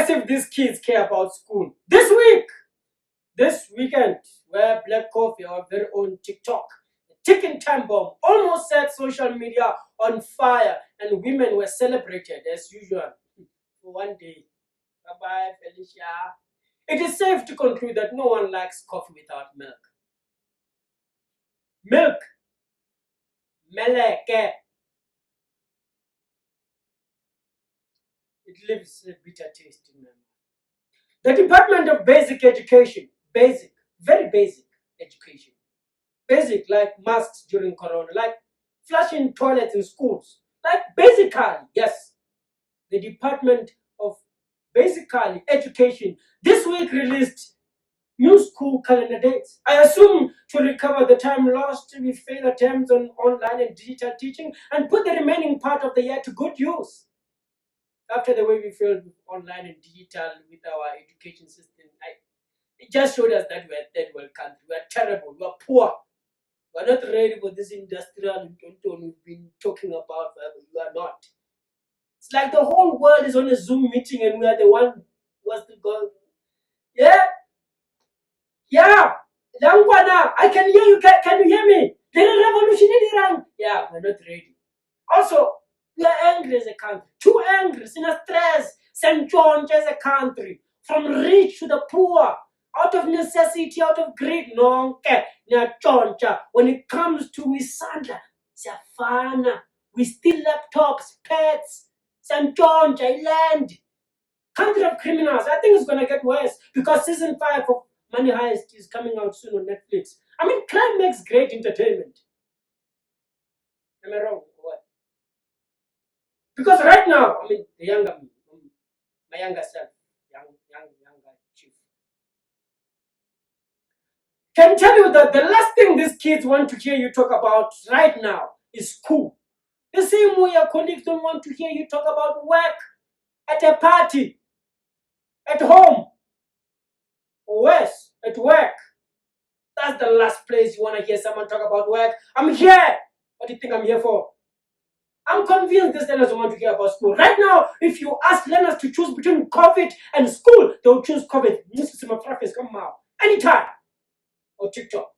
as if these kids care about school. This weekend, where Black Coffee, our very own TikTok, a ticking time bomb, almost set social media on fire, and women were celebrated as usual for one day. Bye-bye, Felicia. It is safe to conclude that no one likes coffee without milk. Milk. Meleke. It leaves a bitter taste in my mouth. The Department of Basic Education, very basic education. Basic like masks during Corona, like flushing toilets in schools, like basically, yes. The Department of Basically Education this week released new school calendar dates. I assume to recover the time lost with failed attempts on online and digital teaching and put the remaining part of the year to good use. After the way we failed with online and digital with our education system, it just showed us that we're a third world country. We're terrible. We're poor. We're not ready for this industrial we've been talking about forever. You are not. It's like the whole world is on a Zoom meeting and we are the one who has to go. Yeah? Yeah. Langwana, I can hear you. Can you hear me? The revolution is around. Yeah, we're not ready. Also, we are angry as a country. Too angry. In a stress. St. John as a country. From rich to the poor. Out of necessity, out of greed. No, okay. When it comes to Wisandla, Safana, we steal laptops, pets, St. John, land. Country of criminals. I think it's going to get worse because season 5 of Money Heist is coming out soon on Netflix. I mean, crime makes great entertainment. Am I wrong or what? Because right now, I mean, the younger me, my younger self, younger chief, can tell you that the last thing these kids want to hear you talk about right now is school. The same way your colleagues don't want to hear you talk about work, at a party, at home, or worse, at work. That's the last place you want to hear someone talk about work. I'm here. What do you think I'm here for? I'm convinced these learners don't want to hear about school. Right now, if you ask learners to choose between COVID and school, they'll choose COVID. Come out anytime. Or TikTok.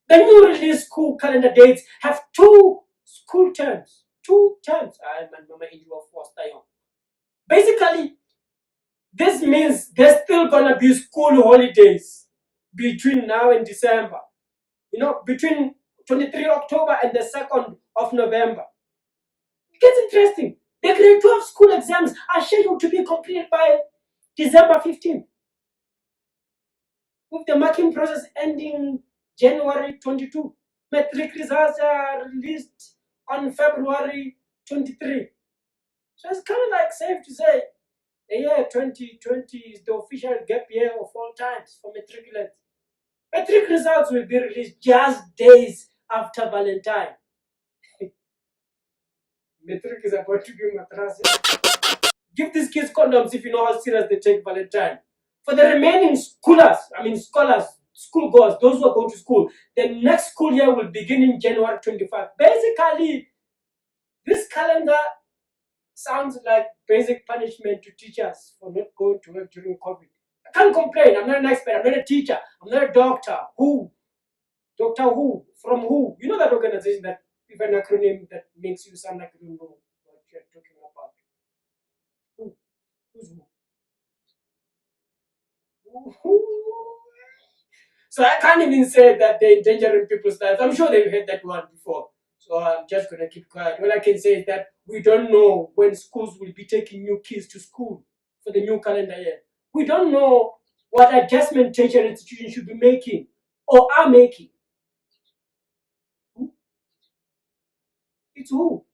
The new release school calendar dates have 2 school terms. 2 terms. Basically, this means there's still gonna be school holidays between now and December. You know, between 23 October and the 2nd of November. It gets interesting. The grade 12 school exams are scheduled to be completed by December 15th. With the marking process ending January 22. Matric results are released on February 23. So it's kind of like safe to say the year 2020 is the official gap year of all times for matriculants. Matric results will be released just days after Valentine. Matric is about to be matras. Give these kids condoms if you know how serious they take Valentine. For the remaining scholars, schoolgoers, those who are going to school, the next school year will begin in January 25. Basically, this calendar sounds like basic punishment to teachers for not going to work during COVID. I can't complain. I'm not an expert. I'm not a teacher. I'm not a doctor. Who? Doctor who? From who? You know that organization that, with an acronym that makes you sound like you don't know what you're talking about. Who? Who's who? So I can't even say that they're endangering people's lives. I'm sure they've heard that one before. So I'm just going to keep quiet. All I can say is that we don't know when schools will be taking new kids to school for the new calendar year. We don't know what adjustment tertiary institutions should be making or are making. Who? It's who?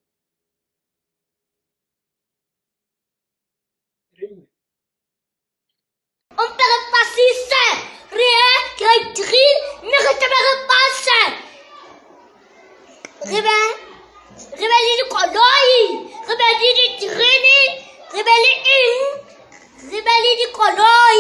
On peut repasser, rien, grade 3, mais repasser. Rebelle du coloi, rebelle du training, rebelle du coloi,